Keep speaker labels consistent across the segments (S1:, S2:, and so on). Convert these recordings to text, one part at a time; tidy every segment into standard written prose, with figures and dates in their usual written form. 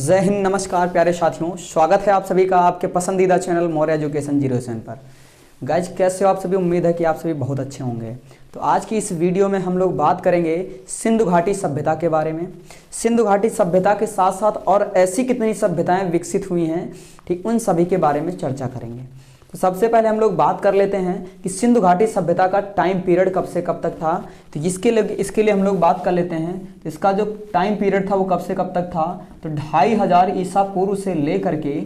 S1: जय हिंद, नमस्कार प्यारे साथियों, स्वागत है आप सभी का आपके पसंदीदा चैनल मौर्य एजुकेशन 07 पर। गाइज कैसे हो आप सभी? उम्मीद है कि आप सभी बहुत अच्छे होंगे। तो आज की इस वीडियो में हम लोग बात करेंगे सिंधु घाटी सभ्यता के बारे में। सिंधु घाटी सभ्यता के साथ साथ और ऐसी कितनी सभ्यताएं विकसित हुई हैं, ठीक, उन सभी के बारे में चर्चा करेंगे। तो सबसे पहले हम लोग बात कर लेते हैं कि सिंधु घाटी सभ्यता का टाइम पीरियड कब से कब तक था। तो इसके लिए हम लोग बात कर लेते हैं। तो इसका जो टाइम पीरियड था वो कब से कब तक था, तो 2500 ईसा पूर्व से लेकर के,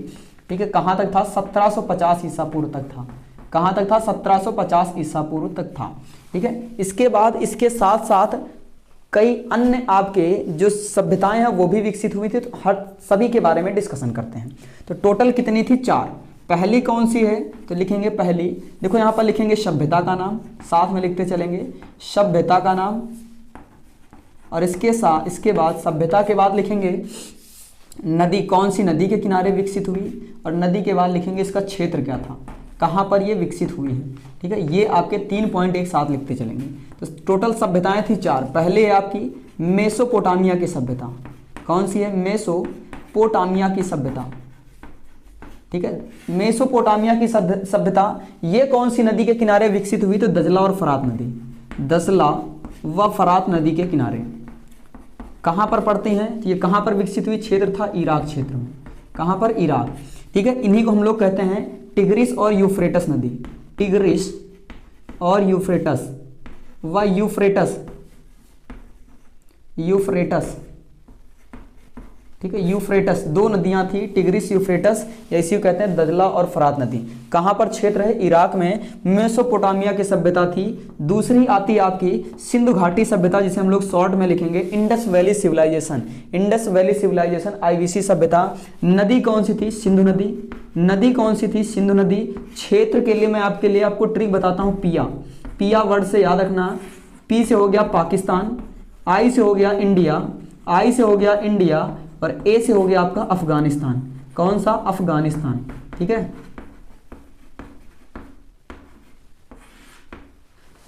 S1: ठीक है, कहाँ तक था? 1750 ईसा पूर्व तक था। कहाँ तक था? 1750 ईसा पूर्व तक था। ठीक है, इसके बाद इसके साथ साथ कई अन्य आपके जो सभ्यताएं हैं वो भी विकसित हुई थी। तो हर सभी के बारे में डिस्कशन करते हैं। तो टोटल कितनी थी? 4। पहली कौन सी है? तो लिखेंगे पहली, देखो यहाँ पर लिखेंगे सभ्यता का नाम, साथ में लिखते चलेंगे सभ्यता का नाम। और इसके बाद सभ्यता के बाद लिखेंगे नदी, कौन सी नदी के किनारे विकसित हुई, और नदी के बाद लिखेंगे इसका क्षेत्र क्या था, कहाँ पर ये विकसित हुई है। ठीक है, ये आपके 3 पॉइंट एक साथ लिखते चलेंगे। तो टोटल सभ्यताएं थी 4। पहले है आपकी मेसोपोटामिया की सभ्यता। कौन सी है? मेसोपोटामिया की सभ्यता। ठीक है, मेसोपोटामिया की सभ्यता ये कौन सी नदी के किनारे विकसित हुई? तो दजला और फरात नदी, दजला व फरात नदी के किनारे। कहाँ पर पड़ती हैं? तो ये कहाँ पर विकसित हुई? क्षेत्र था इराक क्षेत्र में। कहाँ पर? इराक। ठीक है, इन्हीं को हम लोग कहते हैं टिग्रिस और यूफ्रेटस नदी। टिग्रिस और यूफ्रेटस व यूफ्रेटस। ठीक है, यूफ्रेटस 2 नदियां थी, टिग्रिस यूफ्रेटस, या इसी को कहते हैं दजला और फरात नदी। कहाँ पर क्षेत्र है? इराक में मेसोपोटामिया की सभ्यता थी। दूसरी आती है आपकी सिंधु घाटी सभ्यता, जिसे हम लोग शॉर्ट में लिखेंगे Indus valley civilisation. Indus valley civilisation, IVC सभ्यता। नदी कौन सी थी? सिंधु नदी। नदी कौन सी थी? सिंधु नदी। क्षेत्र के लिए मैं आपको ट्रिक बताता हूँ। पिया वर्ड से याद रखना। पी से हो गया पाकिस्तान, आई से हो गया इंडिया, और ए से हो गया आपका अफगानिस्तान। कौन सा? अफगानिस्तान। ठीक है,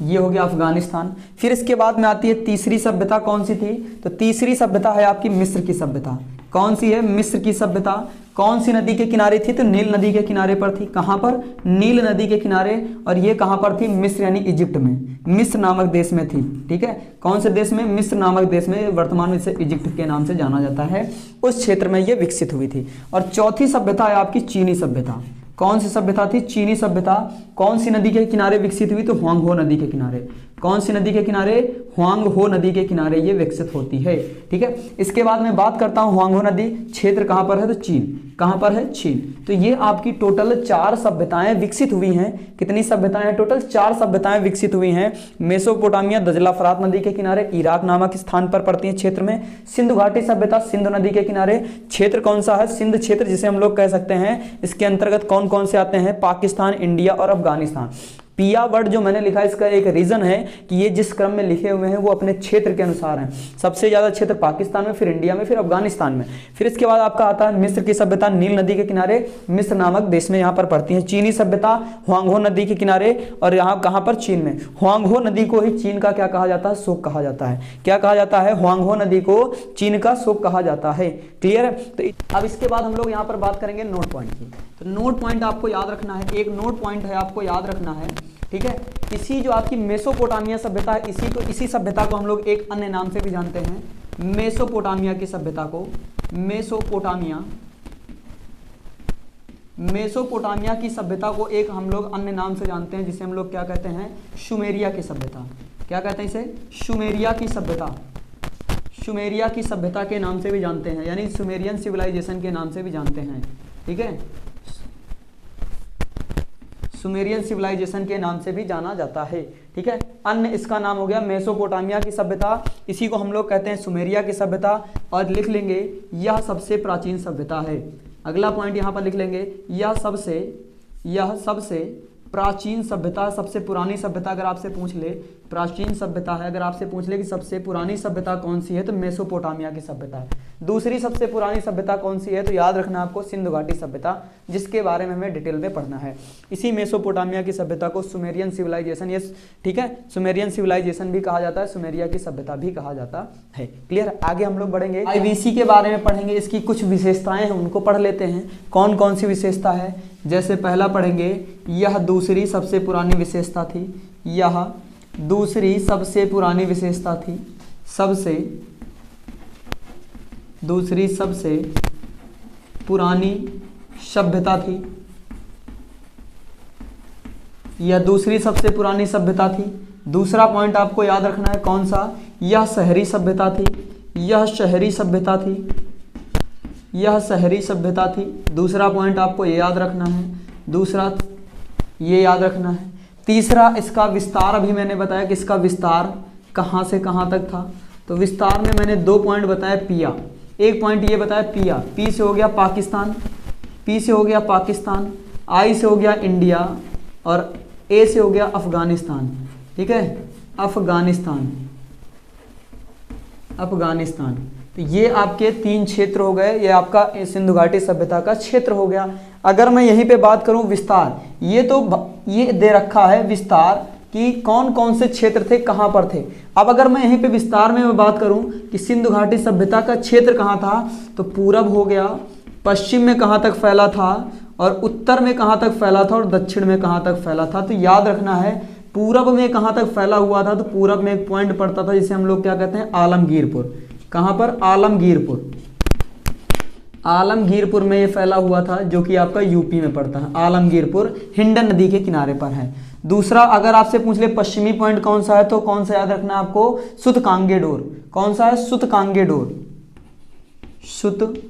S1: ये हो गया अफगानिस्तान। फिर इसके बाद में आती है तीसरी सभ्यता। कौन सी थी? तो तीसरी सभ्यता है आपकी मिस्र की सभ्यता। कौन सी है? मिस्र की सभ्यता। कौन सी नदी के किनारे थी? तो नील नदी के किनारे पर थी। कहां पर? नील नदी के किनारे। और ये कहां पर थी? मिस्र यानी इजिप्ट में, मिस्र नामक देश में थी। ठीक है, कौन से देश में? मिस्र नामक देश में, वर्तमान में इसे इजिप्ट के नाम से जाना जाता है। उस क्षेत्र में ये विकसित हुई थी। और चौथी सभ्यता है आपकी चीनी सभ्यता। कौन सी सभ्यता थी? चीनी सभ्यता। कौन सी नदी के किनारे विकसित हुई? तो हुआंग हो नदी के किनारे। कौन सी नदी के किनारे? हुआंग हो नदी के किनारे ये विकसित होती है। ठीक है, इसके बाद मैं बात करता हूं हुआंग हो नदी, क्षेत्र कहां पर है? तो चीन। कहां पर है? चीन। तो ये आपकी टोटल 4 सभ्यताएं विकसित हुई हैं। कितनी सभ्यताएं हैं? टोटल 4 सभ्यताएं विकसित हुई हैं। मेसोपोटामिया दजला फरात नदी के किनारे, इराक नामक स्थान पर पड़ती है क्षेत्र में। सिंधु घाटी सभ्यता सिंधु नदी के किनारे। क्षेत्र कौन सा है? सिंध क्षेत्र, जिसे हम लोग कह सकते हैं। इसके अंतर्गत कौन कौन से आते हैं? पाकिस्तान, इंडिया और अफगानिस्तान। पिया वर्ड जो मैंने लिखा है, इसका एक रीजन है कि ये जिस क्रम में लिखे हुए हैं वो अपने क्षेत्र के अनुसार हैं। सबसे ज्यादा क्षेत्र पाकिस्तान में, फिर इंडिया में, फिर अफगानिस्तान में। फिर इसके बाद आपका आता है मिस्र की सभ्यता, नील नदी के किनारे, मिस्र नामक देश में यहाँ पर पड़ती है। चीनी सभ्यता हुआंग हो नदी के किनारे, और यहाँ कहाँ पर? चीन में। हुआंग हो नदी को ही चीन का क्या कहा जाता है? शोक कहा जाता है। क्या कहा जाता है? हुआंग हो नदी को चीन का शोक कहा जाता है। क्लियर है? तो अब इसके बाद हम लोग यहाँ पर बात करेंगे नोट पॉइंट की। तो नोट पॉइंट आपको याद रखना है, एक नोट पॉइंट है आपको याद रखना है। ठीक है, इसी जो आपकी मेसोपोटामिया सभ्यता है, इसी सभ्यता को हम लोग एक अन्य नाम से भी जानते हैं। मेसोपोटामिया की सभ्यता को मेसोपोटामिया की सभ्यता को एक हम लोग अन्य नाम से जानते हैं, जिसे हम लोग क्या कहते हैं? शुमेरिया की सभ्यता। क्या कहते हैं इसे? शुमेरिया की सभ्यता। शुमेरिया की सभ्यता के नाम से भी जानते हैं, यानी सुमेरियन सिविलाइजेशन के नाम से भी जानते हैं। ठीक है, सुमेरियन सिविलाइजेशन के नाम से भी जाना जाता है। ठीक है, अन्य इसका नाम हो गया मेसोपोटामिया की सभ्यता, इसी को हम लोग कहते हैं सुमेरिया की सभ्यता। और लिख लेंगे यह सबसे प्राचीन सभ्यता है। अगला पॉइंट यहाँ पर लिख लेंगे, यह सबसे प्राचीन सभ्यता, सबसे पुरानी सभ्यता अगर आपसे पूछ ले, प्राचीन सभ्यता है, अगर आपसे पूछ ले कि सबसे पुरानी सभ्यता कौन सी है तो मेसोपोटामिया की सभ्यता है। दूसरी सबसे पुरानी सभ्यता कौन सी है तो याद रखना आपको सिंधु घाटी सभ्यता, जिसके बारे में हमें डिटेल में पढ़ना है। इसी मेसोपोटामिया की सभ्यता को सुमेरियन सिविलाइजेशन, ये ठीक है, सुमेरियन सिविलाइजेशन भी कहा जाता है, सुमेरिया की सभ्यता भी कहा जाता है। क्लियर। आगे हम लोग बढ़ेंगे, आईवीसी के बारे में पढ़ेंगे, इसकी कुछ विशेषताएं हैं उनको पढ़ लेते हैं। कौन कौन सी विशेषता है, जैसे पहला पढ़ेंगे, यह दूसरी सबसे पुरानी विशेषता थी, यह दूसरी सबसे पुरानी विशेषता थी, दूसरी सबसे पुरानी सभ्यता थी, यह दूसरी सबसे पुरानी सभ्यता थी। दूसरा पॉइंट आपको याद रखना है कौन सा, यह शहरी सभ्यता थी, यह शहरी सभ्यता थी, यह शहरी सभ्यता थी। दूसरा पॉइंट आपको ये याद रखना है, दूसरा ये याद रखना है। तीसरा, इसका विस्तार, अभी मैंने बताया कि इसका विस्तार कहाँ से कहाँ तक था, तो विस्तार में मैंने 2 पॉइंट बताया, पिया, एक पॉइंट ये बताया पिया, पी से हो गया पाकिस्तान, पी से हो गया पाकिस्तान, आई से हो गया इंडिया और ए से हो गया अफगानिस्तान। ठीक है, अफगानिस्तान, अफगानिस्तान। तो ये आपके 3 क्षेत्र हो गए, ये आपका सिंधु घाटी सभ्यता का क्षेत्र हो गया। अगर मैं यहीं पे बात करूं विस्तार, ये तो ये दे रखा है विस्तार कि कौन कौन से क्षेत्र थे, कहां पर थे। अब अगर मैं यहीं पे विस्तार में मैं बात करूं कि सिंधु घाटी सभ्यता का क्षेत्र कहां था, तो पूरब हो गया, पश्चिम में कहां तक फैला था और उत्तर में कहां तक फैला था और दक्षिण में कहां तक फैला था। तो याद रखना है पूरब में कहां तक फैला हुआ था, तो पूरब में एक पॉइंट पड़ता था जिसे हम लोग क्या कहते हैं, आलमगीरपुर। कहां पर, आलमगीरपुर, आलमगीरपुर में ये फैला हुआ था, जो कि आपका यूपी में पड़ता है। आलमगीरपुर हिंडन नदी के किनारे पर है। दूसरा, अगर आपसे पूछ ले पश्चिमी पॉइंट कौन सा है, तो कौन सा याद रखना है आपको, सुतकांगेडोर। कौन सा है, सुतकांगेडोर, सुतकांगेडोर,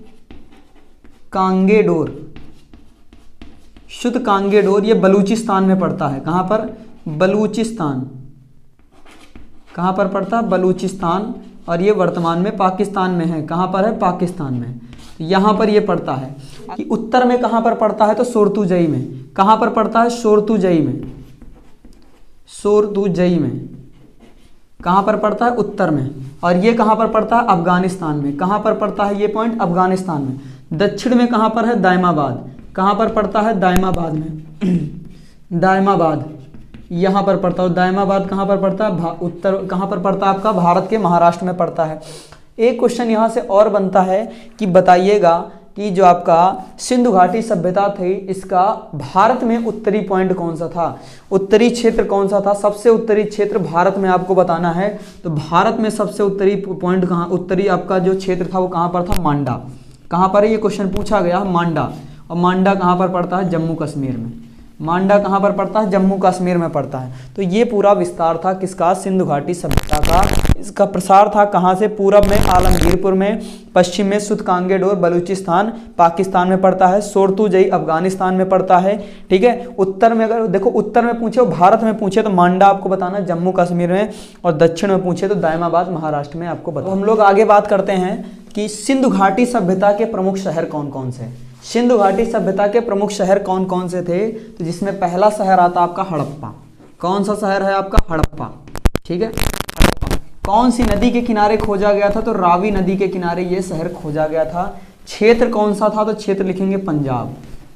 S1: सुतकांगेडोर, ये बलूचिस्तान में पड़ता है। कहां पर, बलूचिस्तान, कहां पर पड़ता है, बलूचिस्तान, और ये वर्तमान में पाकिस्तान में है। कहां पर है, पाकिस्तान में, यहां पर ये पड़ता है। कि उत्तर में कहां पर पड़ता है, तो सोरतुजई में। कहां पर पड़ता है, सोरतुजई में, सोरतुजई में। कहां पर पड़ता है, उत्तर में। और ये कहां पर पड़ता है, अफगानिस्तान में। कहां पर पड़ता है ये पॉइंट, अफगानिस्तान में। दक्षिण में कहां पर है, दायमाबाद। कहां पर पड़ता है, दायमाबाद में, दायमाबाद यहाँ पर पड़ता है। दायमाबाद कहाँ पर पड़ता है, उत्तर कहाँ पर पड़ता है आपका, भारत के महाराष्ट्र में पड़ता है। एक क्वेश्चन यहाँ से और बनता है कि बताइएगा कि जो आपका सिंधु घाटी सभ्यता थी, इसका भारत में उत्तरी पॉइंट कौन सा था, उत्तरी क्षेत्र कौन सा था, सबसे उत्तरी क्षेत्र भारत में आपको बताना है। तो भारत में सबसे उत्तरी पॉइंट कहाँ, उत्तरी आपका जो क्षेत्र था वो कहाँ पर था, मांडा। कहाँ पर है, ये क्वेश्चन पूछा गया, मांडा। और मांडा कहाँ पर पड़ता है, जम्मू कश्मीर में। मांडा कहाँ पर पड़ता है, जम्मू कश्मीर में पड़ता है। तो ये पूरा विस्तार था किसका, सिंधु घाटी सभ्यता का। इसका प्रसार था कहाँ से, पूरब में आलमगीरपुर में, पश्चिम में सुतकांगेडोर बलूचिस्तान पाकिस्तान में पड़ता है, सोरतुजई अफगानिस्तान में पड़ता है। ठीक है, उत्तर में अगर देखो उत्तर में पूछे और भारत में पूछे तो मांडा आपको बताना जम्मू कश्मीर में, और दक्षिण में पूछे तो दायमाबाद महाराष्ट्र में आपको बताना। हम लोग आगे बात करते हैं कि सिंधु घाटी सभ्यता के प्रमुख शहर कौन कौन से, सिंधु घाटी सभ्यता के प्रमुख शहर कौन कौन से थे। तो जिसमें पहला शहर आता आपका हड़प्पा। कौन सा शहर है आपका, हड़प्पा। ठीक है, हड़प्पा कौन सी नदी के किनारे खोजा गया था, तो रावी नदी के किनारे ये शहर खोजा गया था। क्षेत्र कौन सा था, तो क्षेत्र लिखेंगे पंजाब।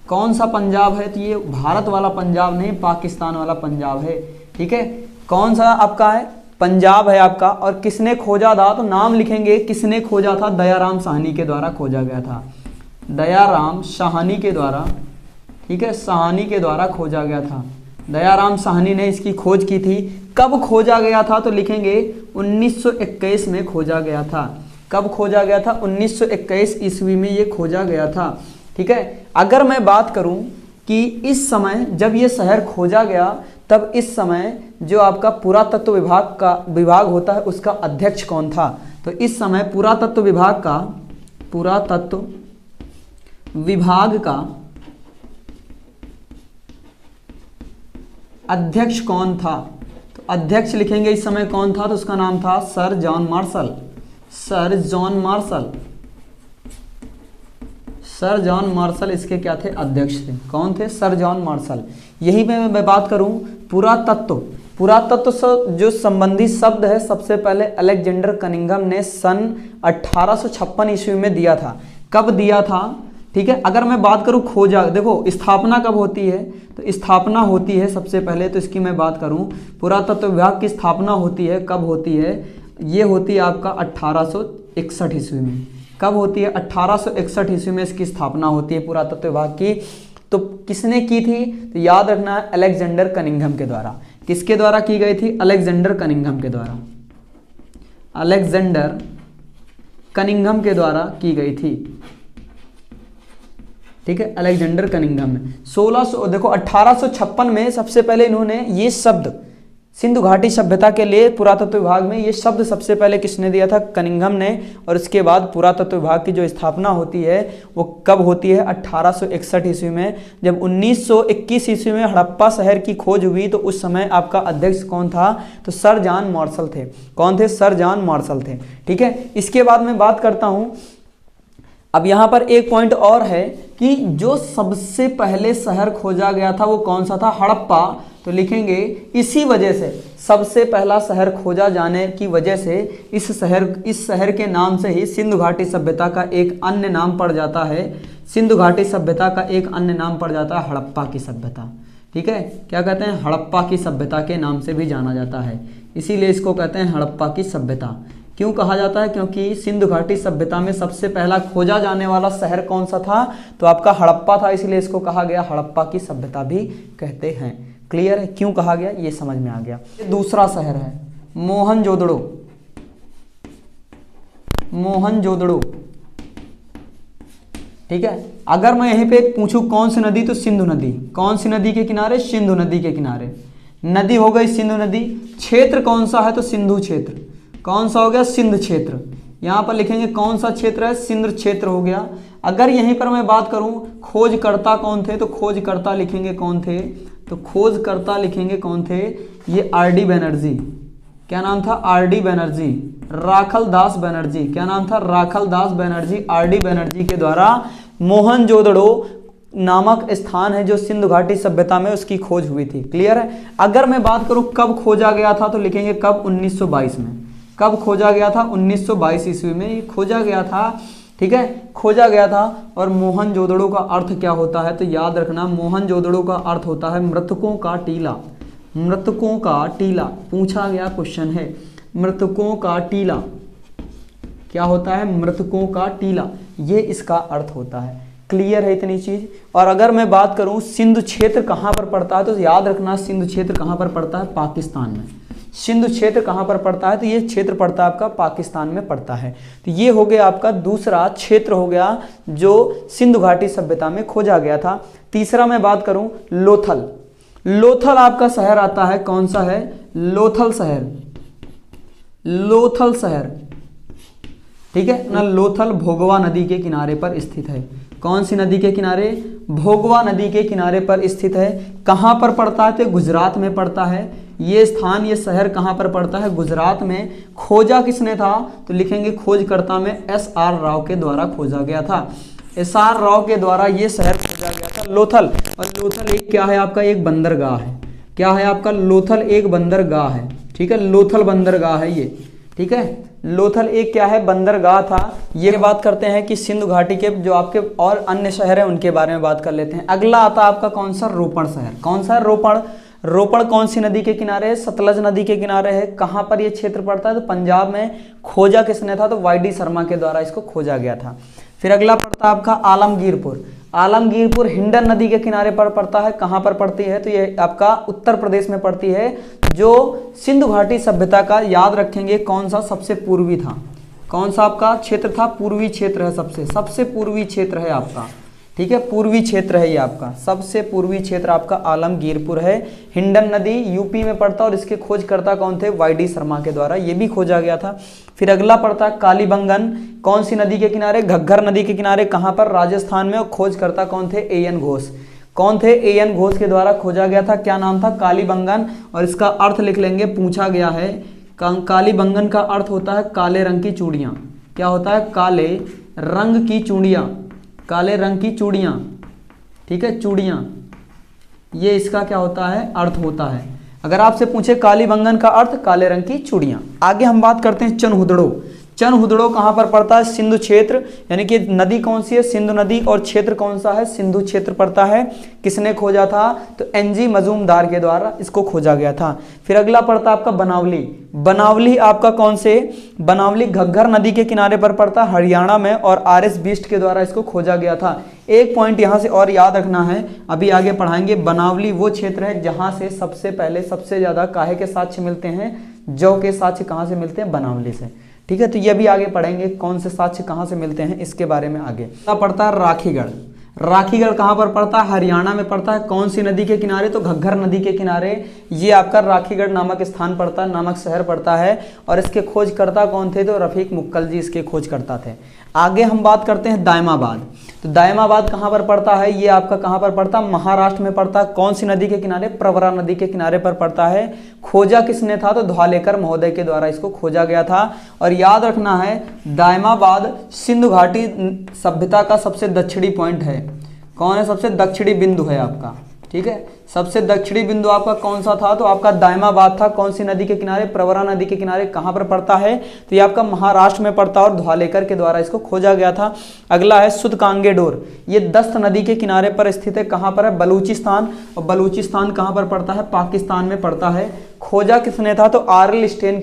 S1: कौन सा पंजाब है, तो ये भारत वाला पंजाब नहीं, पाकिस्तान वाला पंजाब है। ठीक है, कौन सा आपका है, पंजाब है आपका। और किसने खोजा था, तो नाम लिखेंगे किसने खोजा था, दयाराम साहनी के द्वारा खोजा गया था, दयाराम साहनी के द्वारा। ठीक है, साहनी के द्वारा खोजा गया था, दयाराम साहनी ने इसकी खोज की थी। कब खोजा गया था, तो लिखेंगे 1921 में खोजा गया था। कब खोजा गया था, 1921 ईस्वी में ये खोजा गया था। ठीक है, अगर मैं बात करूं कि इस समय जब ये शहर खोजा गया, तब इस समय जो आपका पुरातत्व विभाग का विभाग होता है उसका अध्यक्ष कौन था, तो इस समय पुरातत्व विभाग का, पुरातत्व विभाग का अध्यक्ष कौन था, तो अध्यक्ष लिखेंगे इस समय कौन था, तो उसका नाम था sir John Marshall. Sir John Marshall, sir John Marshall इसके क्या थे, अध्यक्ष थे। कौन थे, सर जॉन मार्शल। यही मैं बात करूं पुरातत्व, पुरातत्व जो संबंधी शब्द है सबसे पहले अलेक्जेंडर कनिंघम ने सन 1856 ईस्वी में दिया था। कब दिया था? ठीक है, अगर मैं बात करूं खोजा, देखो स्थापना कब होती है, तो स्थापना होती है सबसे पहले, तो इसकी मैं बात करूं पुरातत्व विभाग की स्थापना होती है, कब होती है? ये होती है आपका 1861 ईस्वी में। कब होती है? 1861 ईस्वी में इसकी स्थापना होती है पुरातत्व विभाग की। तो किसने की थी? तो याद रखना है अलेक्जेंडर कनिंघम के द्वारा। किसके द्वारा की गई थी? अलेक्जेंडर कनिंघम के द्वारा, अलेक्जेंडर कनिंघम के द्वारा की गई थी। ठीक है, अलेक्जेंडर कनिंघम में 1600 देखो 1856 में सबसे पहले इन्होंने ये शब्द सिंधु घाटी सभ्यता के लिए पुरातत्व विभाग में ये शब्द सबसे पहले किसने दिया था? कनिंघम ने। और इसके बाद पुरातत्व विभाग की जो स्थापना होती है वो कब होती है? 1861 ईस्वी में। जब 1921 ईस्वी में हड़प्पा शहर की खोज हुई तो उस समय आपका अध्यक्ष कौन था? तो सर जॉन मार्शल थे। कौन थे? सर जॉन मार्शल थे। ठीक है, इसके बाद मैं बात करता हूं, अब यहां पर एक पॉइंट और है कि जो सबसे पहले शहर खोजा गया था वो कौन सा था? हड़प्पा। तो लिखेंगे इसी वजह से सबसे पहला शहर खोजा जाने की वजह से इस शहर के नाम से ही सिंधु घाटी सभ्यता का एक अन्य नाम पड़ जाता है। सिंधु घाटी सभ्यता का एक अन्य नाम पड़ जाता है हड़प्पा की सभ्यता। ठीक है, क्या कहते हैं? हड़प्पा की सभ्यता के नाम से भी जाना जाता है, इसीलिए इसको कहते हैं हड़प्पा की सभ्यता। क्यों कहा जाता है? क्योंकि सिंधु घाटी सभ्यता में सबसे पहला खोजा जाने वाला शहर कौन सा था? तो आपका हड़प्पा था, इसलिए इसको कहा गया हड़प्पा की सभ्यता भी कहते हैं। क्लियर है? क्यों कहा गया ये समझ में आ गया। दूसरा शहर है मोहनजोदड़ो। मोहनजोदड़ो, ठीक है। अगर मैं यहीं पे पूछूं कौन सी नदी, तो सिंधु नदी। कौन सी नदी के किनारे? सिंधु नदी के किनारे। नदी हो गई सिंधु नदी। क्षेत्र कौन सा है? तो सिंधु क्षेत्र। कौन सा हो गया? सिंध क्षेत्र। यहां पर लिखेंगे कौन सा क्षेत्र है? सिंध क्षेत्र हो गया। अगर यहीं पर मैं बात करूं खोजकर्ता कौन थे, तो खोजकर्ता लिखेंगे कौन थे? तो खोजकर्ता लिखेंगे कौन थे? ये आर.डी. बनर्जी। क्या नाम था? आर.डी. बनर्जी। राखल दास बनर्जी। क्या नाम था? राखल दास बनर्जी। आर.डी. बनर्जी के द्वारा मोहनजोदड़ो नामक स्थान है जो सिंधु घाटी सभ्यता में उसकी खोज हुई थी। क्लियर है? अगर मैं बात करूं कब खोजा गया था, तो लिखेंगे कब? 1922 में। कब खोजा गया था? 1922 ईस्वी में ये खोजा गया था। ठीक है, खोजा गया था। और मोहनजोदड़ो का अर्थ क्या होता है? तो याद रखना मोहनजोदड़ो का अर्थ होता है मृतकों का टीला। मृतकों का टीला पूछा गया क्वेश्चन है। मृतकों का टीला क्या होता है? मृतकों का टीला, ये इसका अर्थ होता है। क्लियर है इतनी चीज? और अगर मैं बात करूं सिंधु क्षेत्र कहां पर पड़ता है, तो याद रखना सिंधु क्षेत्र कहां पर पड़ता है? पाकिस्तान में। सिंधु क्षेत्र कहां पर पड़ता है? तो ये क्षेत्र पड़ता है आपका पाकिस्तान में पड़ता है। तो ये हो गया आपका दूसरा क्षेत्र हो गया जो सिंधु घाटी सभ्यता में खोजा गया था। तीसरा मैं बात करूं लोथल। लोथल आपका शहर आता है, कौन सा है? लोथल शहर। लोथल शहर, ठीक है ना। लोथल भोगवा नदी के किनारे पर स्थित है। कौन सी नदी के किनारे? भोगवा नदी के किनारे पर स्थित है। कहां पर पड़ता है? तो गुजरात में पड़ता है। ये स्थान, ये शहर कहां पर पड़ता है? गुजरात में। खोजा किसने था? तो लिखेंगे खोजकर्ता में एस.आर. राव के द्वारा खोजा गया था। एस.आर. राव के द्वारा ये शहर खोजा गया था लोथल। और लोथल एक क्या है आपका? एक बंदरगाह है। क्या है आपका? लोथल एक बंदरगाह है। ठीक है, लोथल बंदरगाह है ये। ठीक है, लोथल एक क्या है? बंदरगाह था। ये बात करते हैं कि सिंधु घाटी के जो आपके और अन्य शहर हैं उनके बारे में बात कर लेते हैं। अगला आता है आपका कौन सा? रोपड़ शहर। कौन सा है? रोपड़। रोपड़ कौन सी नदी के किनारे है? सतलज नदी के किनारे है। कहां पर यह क्षेत्र पड़ता है? तो पंजाब में। खोजा किसने था? तो वाई.डी. शर्मा के द्वारा इसको खोजा गया था। फिर अगला पड़ता है आपका आलमगीरपुर। आलमगीरपुर हिंडन नदी के किनारे पर पड़ता है। कहां पर पड़ती है? तो ये आपका उत्तर प्रदेश में पड़ती है। जो सिंधु घाटी सभ्यता का याद रखेंगे कौन सा सबसे पूर्वी था? कौन सा आपका क्षेत्र था? पूर्वी क्षेत्र है। सबसे पूर्वी क्षेत्र है आपका। ठीक है, पूर्वी क्षेत्र है ये आपका। सबसे पूर्वी क्षेत्र आपका आलमगीरपुर है। हिंडन नदी यूपी में पड़ता है और इसके खोजकर्ता कौन थे? वाई.डी. शर्मा के द्वारा ये भी खोजा गया था। फिर अगला पड़ता है कालीबंगन। कौन सी नदी के किनारे? घग्गर नदी के किनारे। कहां पर? राजस्थान में। और खोजकर्ता कौन थे? ए.एन. घोष। कौन थे? ए.एन. घोष के द्वारा खोजा गया था। क्या नाम था? कालीबंगन। और इसका अर्थ लिख लेंगे, पूछा गया है। कालीबंगन का अर्थ होता है काले रंग की चूड़ियां। क्या होता है? काले रंग की चूड़ियां। काले रंग की चूड़ियां। ठीक है, चूड़ियां। ये इसका क्या होता है, अर्थ होता है। अगर आपसे पूछे कालीबंगन का अर्थ काले रंग की चूड़ियाँ। आगे हम बात करते हैं चनहुदड़ो। चनहुदड़ो कहाँ पर पड़ता है, सिंधु क्षेत्र, यानी कि नदी कौन सी है, सिंधु नदी, और क्षेत्र कौन सा है, सिंधु क्षेत्र पड़ता है। किसने खोजा था, तो एनजी मजूमदार के द्वारा इसको खोजा गया था। फिर अगला पड़ता है आपका बनावली। बनावली आपका कौन से, बनावली घग्गर नदी के किनारे पर पड़ता है, हरियाणा में, और आर.एस. बिष्ट के द्वारा इसको खोजा गया था। एक पॉइंट यहाँ से और याद रखना है, अभी आगे पढ़ाएंगे। बनावली वो क्षेत्र है जहाँ से सबसे पहले सबसे ज़्यादा काहे के साक्ष्य मिलते हैं, जौ के साक्ष्य कहाँ से मिलते हैं, बनावली से। ठीक है, तो ये भी आगे पढ़ेंगे कौन से साक्ष्य कहाँ से मिलते हैं, इसके बारे में आगे। पड़ता है राखीगढ़। राखीगढ़ कहाँ पर पड़ता है, हरियाणा में पड़ता है। कौन सी नदी के किनारे, तो घग्गर नदी के किनारे ये आपका राखीगढ़ नामक स्थान पड़ता है, नामक शहर पड़ता है। और इसके खोजकर्ता कौन थे, तो रफीक मुक्कल जी इसके खोजकर्ता थे। आगे हम बात करते हैं दायमाबाद। तो दायमाबाद कहाँ पर पड़ता है, ये आपका कहाँ पर पड़ता है, महाराष्ट्र में पड़ता है। कौन सी नदी के किनारे, प्रवरा नदी के किनारे पर पड़ता है। खोजा किसने था, तो ध्वालेकर महोदय के द्वारा इसको खोजा गया था। और याद रखना है दायमाबाद सिंधु घाटी सभ्यता का सबसे दक्षिणी पॉइंट है। कौन है, सबसे दक्षिणी बिंदु है आपका। ठीक है, सबसे दक्षिणी बिंदु आपका कौन सा था, तो आपका दायमाबाद था। कौन सी नदी के किनारे, प्रवरा नदी के किनारे। कहाँ पर पड़ता है, तो ये आपका महाराष्ट्र में पड़ता है, और ध्वालेकर के द्वारा इसको खोजा गया था। अगला है सुदकांगेडोर। ये दस्त नदी के किनारे पर स्थित है। कहाँ पर है, बलूचिस्तान, और बलूचिस्तान कहाँ पर पड़ता है, पाकिस्तान में पड़ता है। खोजा किसने था, तो आर.एल. स्टेन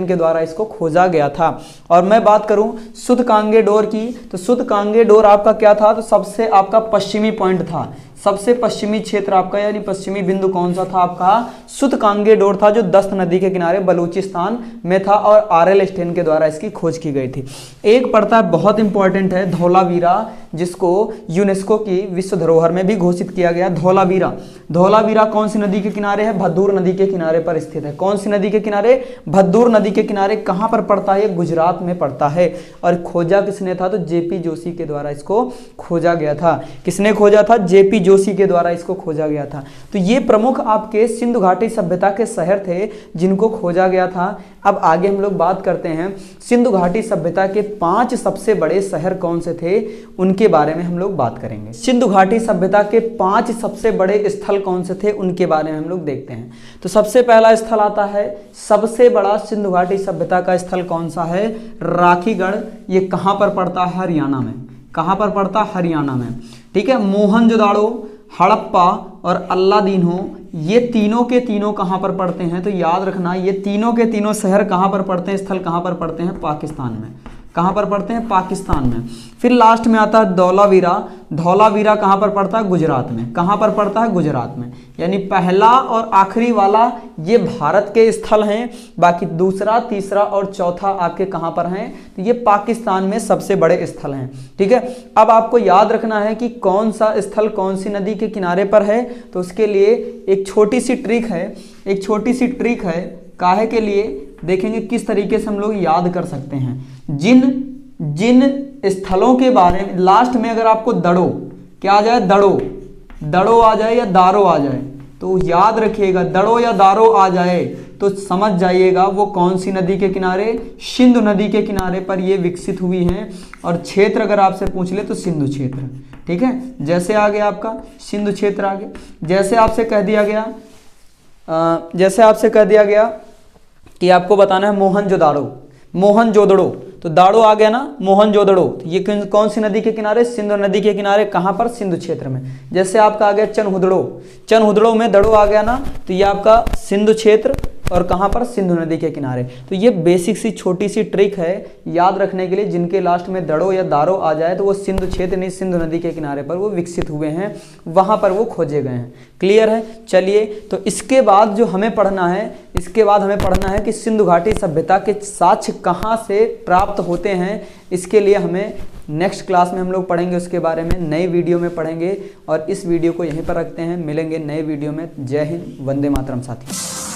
S1: के द्वारा इसको खोजा गया था। और मैं बात करूं सुदकांगेडोर की, तो सुदकांगेडोर आपका क्या था, तो सबसे आपका पश्चिमी पॉइंट था। सबसे पश्चिमी क्षेत्र आपका, यानी पश्चिमी बिंदु कौन सा था आपका, सुदकांगेडोर था, जो दस्त नदी के किनारे बलूचिस्तान में था, और आर.एल. स्टेन के द्वारा इसकी खोज की गई थी। एक पड़ता है बहुत इंपॉर्टेंट है, धौलावीरा, जिसको यूनेस्को की विश्व धरोहर में भी घोषित किया गया। धौलावीरा, धौलावीरा कौन सी नदी के किनारे है, भद्दूर नदी के किनारे पर स्थित है। कौन सी नदी के किनारे, भद्दूर नदी के किनारे। कहाँ पर पड़ता है, गुजरात में पड़ता है। और खोजा किसने था, तो जेपी जोशी के द्वारा इसको खोजा गया था। किसने खोजा था, जेपी जोशी के द्वारा इसको खोजा गया था। तो ये प्रमुख आपके सिंधु घाटी सभ्यता के शहर थे जिनको खोजा गया था। अब आगे हम लोग बात करते हैं सिंधु घाटी सभ्यता के 5 सबसे बड़े शहर कौन से थे, उनके बारे में हम लोग बात करेंगे। सिंधु घाटी सभ्यता के 5 सबसे बड़े स्थल कौन से थे, उनके बारे में हम लोग देखते हैं। तो सबसे पहला स्थल आता है, सबसे बड़ा सिंधु घाटी सभ्यता का स्थल कौन सा है, राखीगढ़। ये कहाँ पर पड़ता है, हरियाणा में। कहाँ पर पड़ता है, हरियाणा में। ठीक है, मोहनजोदाड़ो, हड़प्पा और अल्लादीन्हो, ये तीनों के तीनों कहाँ पर पड़ते हैं, तो याद रखना ये तीनों के तीनों शहर कहाँ पर पड़ते हैं, स्थल कहाँ पर पड़ते हैं, पाकिस्तान में। कहाँ पर पड़ते हैं, पाकिस्तान में। फिर लास्ट में आता है धौलावीरा। धौलावीरा कहाँ पर पड़ता है, गुजरात में। कहाँ पर पड़ता है, गुजरात में। यानी पहला और आखिरी वाला ये भारत के स्थल हैं, बाकी दूसरा, तीसरा और चौथा आपके कहाँ पर हैं, तो ये पाकिस्तान में सबसे बड़े स्थल हैं। ठीक है, अब आपको याद रखना है कि कौन सा स्थल कौन सी नदी के किनारे पर है, तो उसके लिए एक छोटी सी ट्रिक है, काहे के लिए देखेंगे किस तरीके से हम लोग याद कर सकते हैं। जिन स्थलों के बारे में लास्ट में अगर आपको दड़ो क्या आ जाए, दड़ो आ जाए या दारो आ जाए, तो याद रखिएगा दड़ो या दारो आ जाए तो समझ जाइएगा वो कौन सी नदी के किनारे, सिंधु नदी के किनारे पर ये विकसित हुई हैं। और क्षेत्र अगर आपसे पूछ ले तो सिंधु क्षेत्र। ठीक है, जैसे आ गया आपका सिंधु क्षेत्र आ गया। जैसे आपसे कह दिया गया कि आपको बताना है मोहनजोदड़ो, तो दाड़ो आ गया ना, मोहनजोदड़ो, तो ये कौन सी नदी के किनारे, सिंधु नदी के किनारे। कहाँ पर, सिंधु क्षेत्र में। जैसे आपका आ गया चनहुदड़ो में दड़ो आ गया ना, तो ये आपका सिंधु क्षेत्र, और कहाँ पर, सिंधु नदी के किनारे। तो ये बेसिक सी छोटी सी ट्रिक है याद रखने के लिए, जिनके लास्ट में दड़ो या दारो आ जाए तो वो सिंधु क्षेत्र नहीं, सिंधु नदी के किनारे पर वो विकसित हुए हैं, वहाँ पर वो खोजे गए हैं। क्लियर है। चलिए, तो इसके बाद जो हमें पढ़ना है, कि सिंधु घाटी सभ्यता के साक्ष्य कहाँ से प्राप्त होते हैं। इसके लिए हमें नेक्स्ट क्लास में हम लोग पढ़ेंगे, उसके बारे में नए वीडियो में पढ़ेंगे। और इस वीडियो को यहीं पर रखते हैं, मिलेंगे नए वीडियो में। जय हिंद, वंदे मातरम साथी।